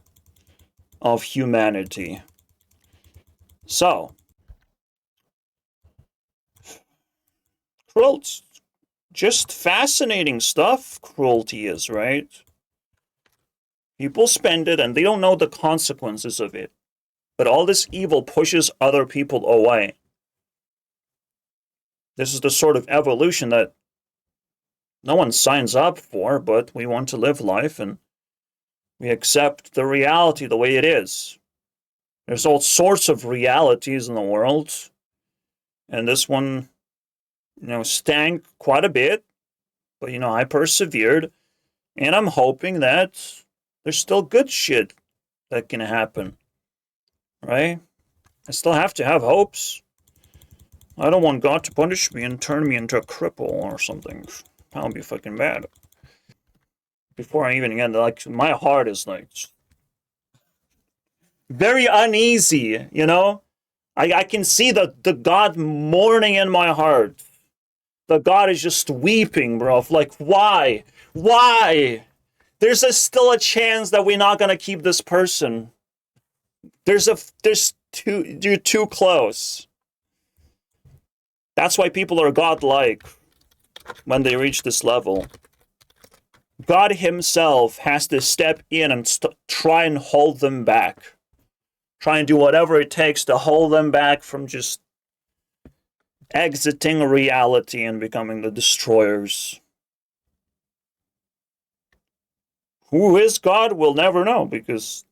S1: of humanity. So, cruelty, just fascinating stuff, cruelty is, right? People spend it and they don't know the consequences of it. But all this evil pushes other people away. This is the sort of evolution that no one signs up for, but we want to live life and we accept the reality the way it is. There's all sorts of realities in the world. And this one, you know, stank quite a bit. But, you know, I persevered. And I'm hoping that there's still good shit that can happen. Right? I still have to have hopes. I don't want God to punish me and turn me into a cripple or something. That would be fucking bad. Before I even get, like, my heart is, like, very uneasy, you know? I can see the God mourning in my heart. The God is just weeping, bro. Like, why? Why? There's still a chance that we're not gonna keep this person. You're too close. That's why people are godlike when they reach this level. God himself has to step in and try and hold them back. Try and do whatever it takes to hold them back from just exiting reality and becoming the destroyers. Who is God? We'll never know because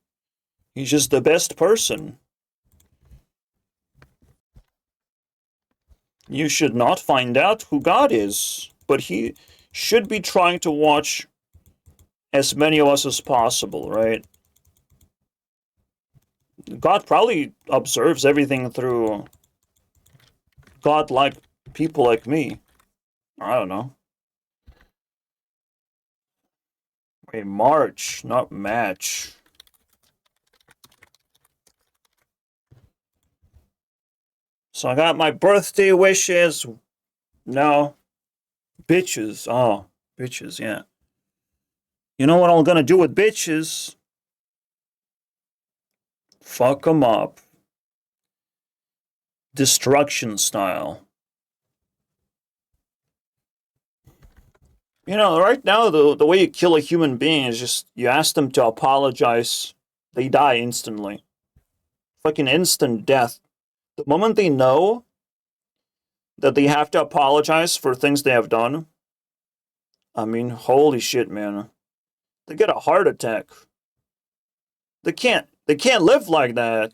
S1: he's just the best person. You should not find out who God is, but he should be trying to watch as many of us as possible, right? God probably observes everything through God-like people like me. I don't know. Wait, March, not match. So I got my birthday wishes. No. Bitches. Oh, bitches, yeah. You know what I'm gonna do with bitches? Fuck them up. Destruction style. You know, right now, the way you kill a human being is just you ask them to apologize, they die instantly. Fucking instant death. The moment they know that they have to apologize for things they have done, I mean, holy shit, man. They get a heart attack. They can't live like that.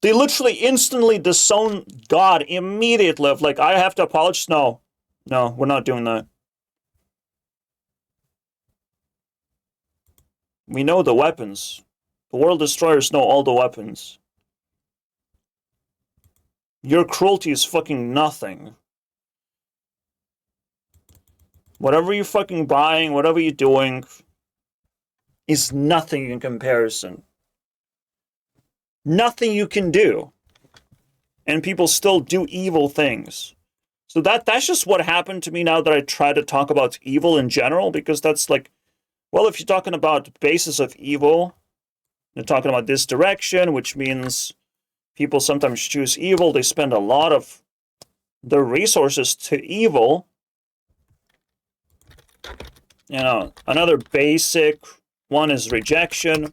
S1: They literally instantly disown God immediately. Like, I have to apologize. No, we're not doing that. We know the weapons. The World Destroyers know all the weapons. Your cruelty is fucking nothing. Whatever you're fucking buying, whatever you're doing, is nothing in comparison. Nothing you can do. And people still do evil things. So that's just what happened to me now that I try to talk about evil in general, because that's like, well, if you're talking about the basis of evil, you're talking about this direction, which means people sometimes choose evil. They spend a lot of their resources to evil. You know, another basic one is rejection.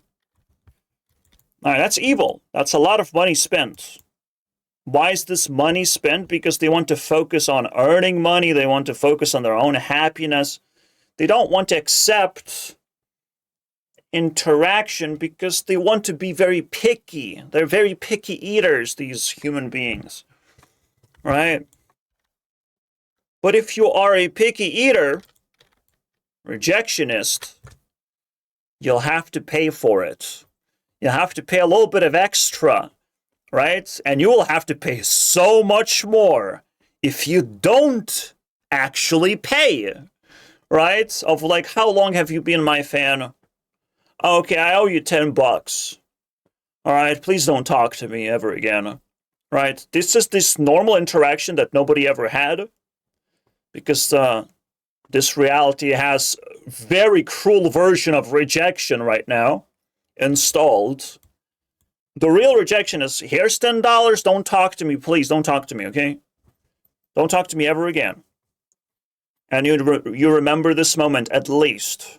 S1: All right, that's evil. That's a lot of money spent. Why is this money spent? Because they want to focus on earning money. They want to focus on their own happiness. They don't want to accept interaction because they want to be very picky. They're very picky eaters, these human beings, right? But if you are a picky eater, rejectionist, you'll have to pay for it. You'll have to pay a little bit of extra, right? And you will have to pay so much more if you don't actually pay, right? Of like, how long have you been my fan? Okay, I owe you $10. All right, please don't talk to me ever again. Right? This is this normal interaction that nobody ever had, because this reality has a very cruel version of rejection right now installed. The real rejection is, here's $10, don't talk to me, please, don't talk to me, okay? Don't talk to me ever again. And you remember this moment at least.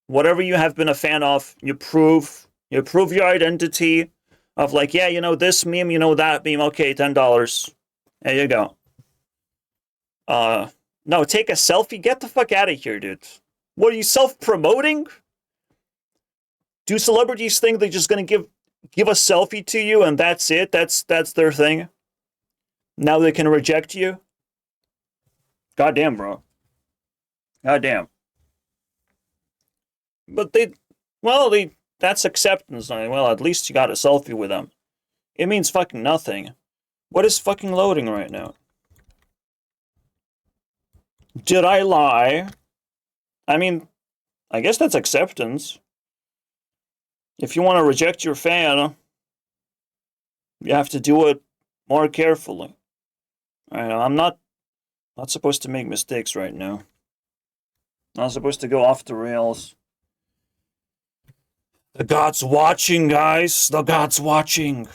S1: Whatever you have been a fan of, you prove your identity of like, yeah, you know this meme, you know that meme, okay, $10. There you go. No, take a selfie, get the fuck out of here, dude. What are you, self-promoting? Do celebrities think they're just gonna give a selfie to you and that's it? That's their thing? Now they can reject you? Goddamn, bro. Goddamn. But that's acceptance. Well, at least you got a selfie with them. It means fucking nothing. What is fucking loading right now? Did I lie? I mean, I guess that's acceptance. If you want to reject your fan, you have to do it more carefully. I'm not supposed to make mistakes right now. Not supposed to go off the rails. The God's watching, guys. The God's watching.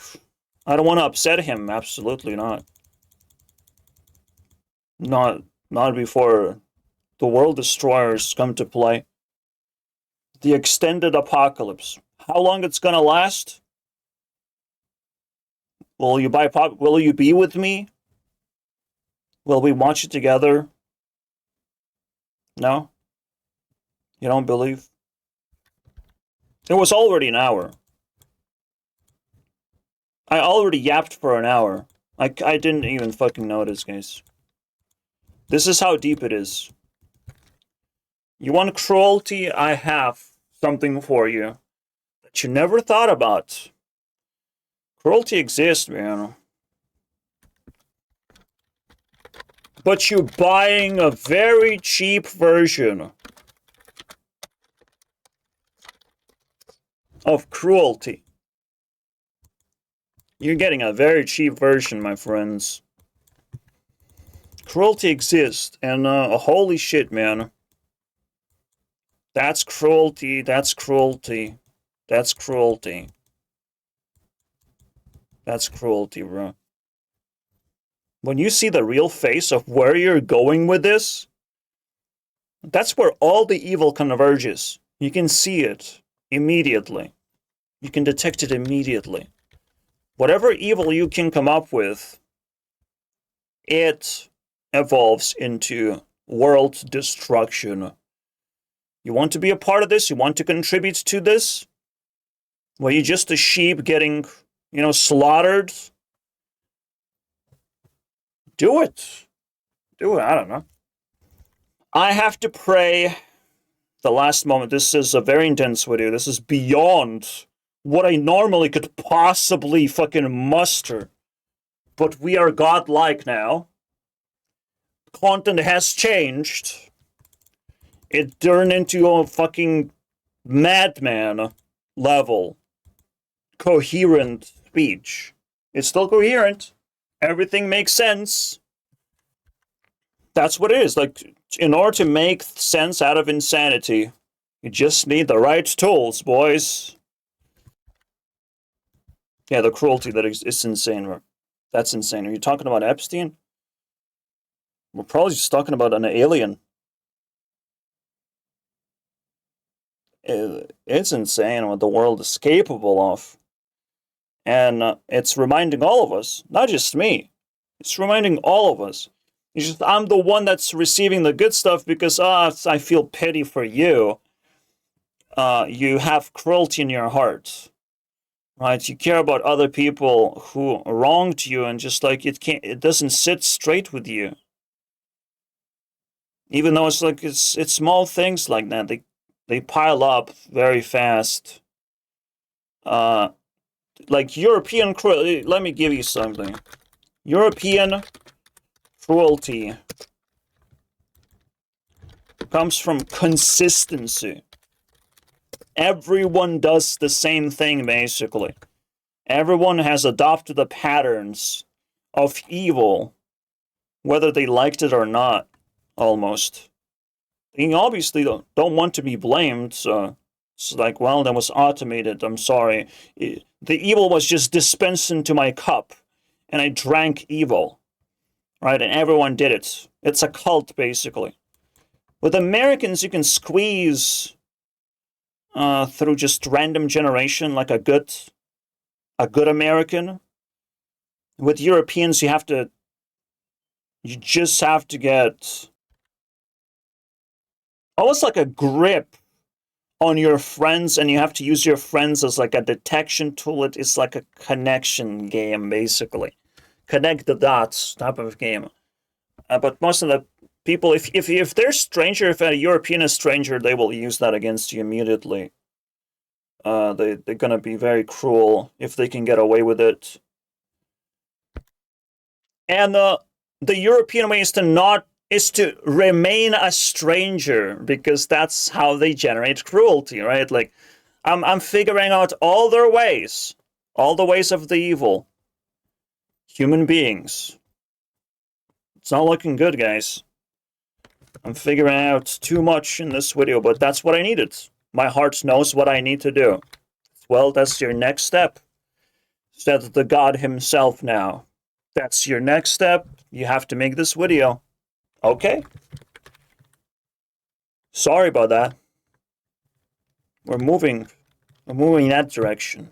S1: I don't want to upset him. Absolutely not. Not before the World Destroyers come to play. The extended apocalypse. How long it's gonna last? Will you be with me? Will we watch it together? No? You don't believe? It was already an hour. I already yapped for an hour. I didn't even fucking notice, guys. This is how deep it is. You want cruelty? I have something for you that you never thought about. Cruelty exists, man. But you're buying a very cheap version of cruelty. You're getting a very cheap version, my friends. Cruelty exists, and holy shit, man. That's cruelty, that's cruelty. That's cruelty. That's cruelty, bro. when you see the real face of where you're going with this, that's where all the evil converges. You can see it immediately. You can detect it immediately. Whatever evil you can come up with, it evolves into world destruction. You want to be a part of this? You want to contribute to this? Well, you're just a sheep getting, slaughtered? Do it. Do it. I don't know. I have to pray the last moment. This is a very intense video. This is beyond what I normally could possibly fucking muster. But we are godlike now. Content has changed. It turned into a fucking madman level. Coherent speech. It's still coherent. Everything makes sense. That's what it is. Like, in order to make sense out of insanity, you just need the right tools, boys. Yeah, the cruelty that is insane. That's insane. Are you talking about Epstein? We're probably just talking about an alien. It's insane what the world is capable of. And it's reminding all of us, not just me, it's reminding all of us. It's just, I'm the one that's receiving the good stuff because I feel pity for you. You have cruelty in your heart, right? You care about other people who wronged you, and just like it doesn't sit straight with you. Even though it's small things like that, they pile up very fast. Like European cruelty. Let me give you something. European cruelty comes from consistency. Everyone does the same thing, basically. Everyone has adopted the patterns of evil, whether they liked it or not, almost. They obviously don't want to be blamed, so it's like, well, that was automated, I'm sorry. The evil was just dispensed into my cup, and I drank evil. Right, and everyone did it. It's a cult, basically. With Americans, you can squeeze through just random generation, like a good American. With Europeans, you just have to get almost like a grip on your friends, and you have to use your friends as like a detection tool. It's like a connection game, basically. Connect the dots type of game. But most of the people, if they're stranger, if a European is stranger, they will use that against you immediately. They're gonna be very cruel if they can get away with it. And the European way is to remain a stranger, because that's how they generate cruelty, right? Like, I'm figuring out all their ways, all the ways of the evil. Human beings. It's not looking good, guys. I'm figuring out too much in this video, but that's what I needed. My heart knows what I need to do. Well, that's your next step. Said the God himself now. That's your next step. You have to make this video. Okay? Sorry about that. We're moving in that direction.